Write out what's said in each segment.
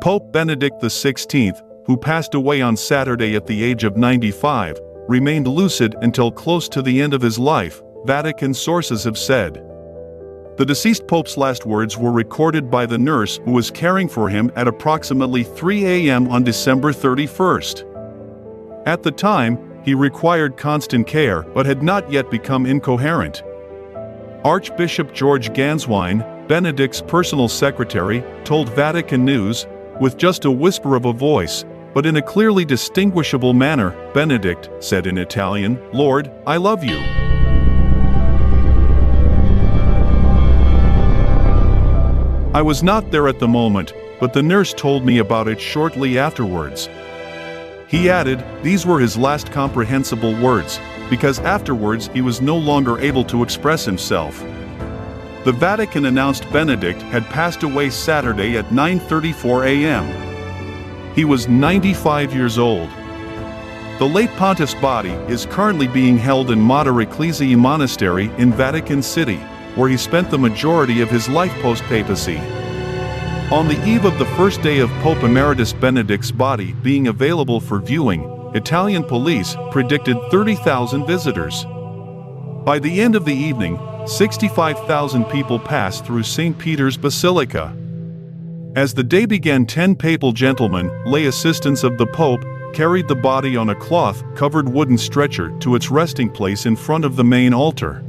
Pope Benedict XVI, who passed away on Saturday at the age of 95, remained lucid until close to the end of his life, Vatican sources have said. The deceased pope's last words were recorded by the nurse who was caring for him at approximately 3 a.m. on December 31st. At the time, he required constant care but had not yet become incoherent. Archbishop George Ganswein, Benedict's personal secretary, told Vatican News, with just a whisper of a voice, but in a clearly distinguishable manner, Benedict said in Italian, "Lord, I love you." I was not there at the moment, but the nurse told me about it shortly afterwards. He added, these were his last comprehensible words, because afterwards he was no longer able to express himself. The Vatican announced Benedict had passed away Saturday at 9:34 a.m. He was 95 years old. The late pontiff's body is currently being held in Mater Ecclesiae Monastery in Vatican City, where he spent the majority of his life post-papacy. On the eve of the first day of Pope Emeritus Benedict's body being available for viewing, Italian police predicted 30,000 visitors. By the end of the evening, 65,000 people passed through St. Peter's Basilica. As the day began, 10 papal gentlemen, lay assistants of the Pope, carried the body on a cloth-covered wooden stretcher to its resting place in front of the main altar.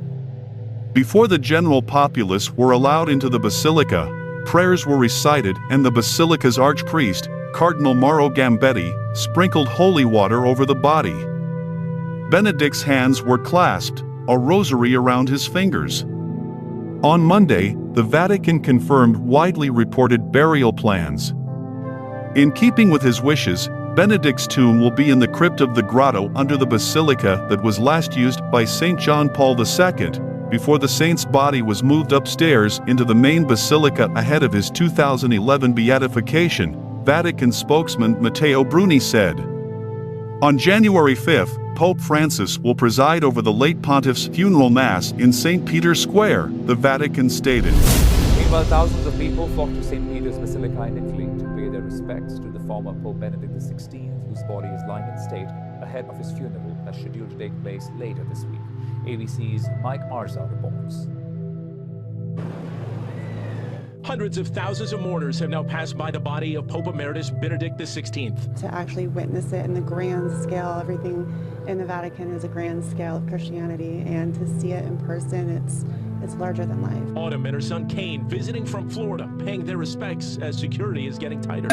Before the general populace were allowed into the basilica, prayers were recited and the basilica's archpriest, Cardinal Mauro Gambetti, sprinkled holy water over the body. Benedict's hands were clasped, a rosary around his fingers. On Monday, the Vatican confirmed widely reported burial plans. In keeping with his wishes, Benedict's tomb will be in the crypt of the grotto under the basilica that was last used by St. John Paul II, before the saint's body was moved upstairs into the main basilica ahead of his 2011 beatification, Vatican spokesman Matteo Bruni said. On January 5th, Pope Francis will preside over the late pontiff's funeral mass in St. Peter's Square, the Vatican stated. Meanwhile, thousands of people flocked to St. Peter's Basilica in Italy to pay their respects to the former Pope Benedict XVI, whose body is lying in state ahead of his funeral that's scheduled to take place later this week. ABC's Mike Arza reports. Hundreds of thousands of mourners have now passed by the body of Pope Emeritus Benedict XVI. To actually witness it in the grand scale, everything in the Vatican is a grand scale of Christianity, and to see it in person, it's larger than life. Autumn and her son Kane visiting from Florida, paying their respects as security is getting tighter.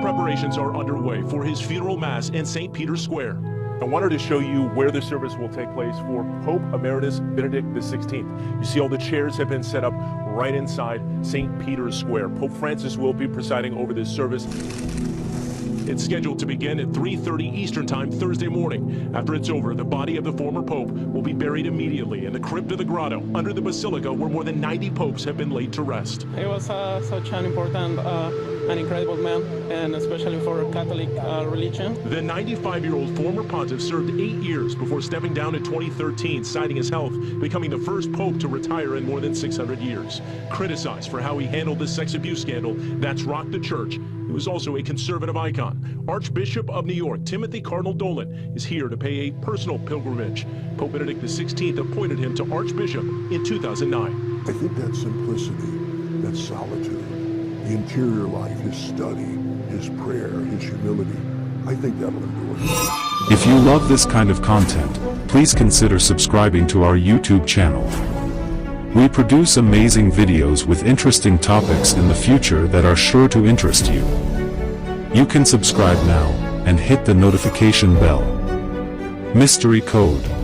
Preparations are underway for his funeral mass in St. Peter's Square. I wanted to show you where the service will take place for Pope Emeritus Benedict XVI. You see all the chairs have been set up right inside St. Peter's Square. Pope Francis will be presiding over this service. It's scheduled to begin at 3:30 Eastern Time Thursday morning. After it's over, the body of the former Pope will be buried immediately in the crypt of the grotto under the basilica where more than 90 popes have been laid to rest. He was such an important an incredible man, and especially for Catholic religion. The 95-year-old former pontiff served 8 years before stepping down in 2013, citing his health, becoming the first pope to retire in more than 600 years. Criticized for how he handled the sex abuse scandal that's rocked the church, he was also a conservative icon. Archbishop of New York, Timothy Cardinal Dolan, is here to pay a personal pilgrimage. Pope Benedict XVI appointed him to Archbishop in 2009. I think that simplicity, that solitude, the interior life, his study, his prayer, his humility, I think that'll endure. If you love this kind of content, please consider subscribing to our YouTube channel. We produce amazing videos with interesting topics in the future that are sure to interest you. You can subscribe now and hit the notification bell. Mystery Code.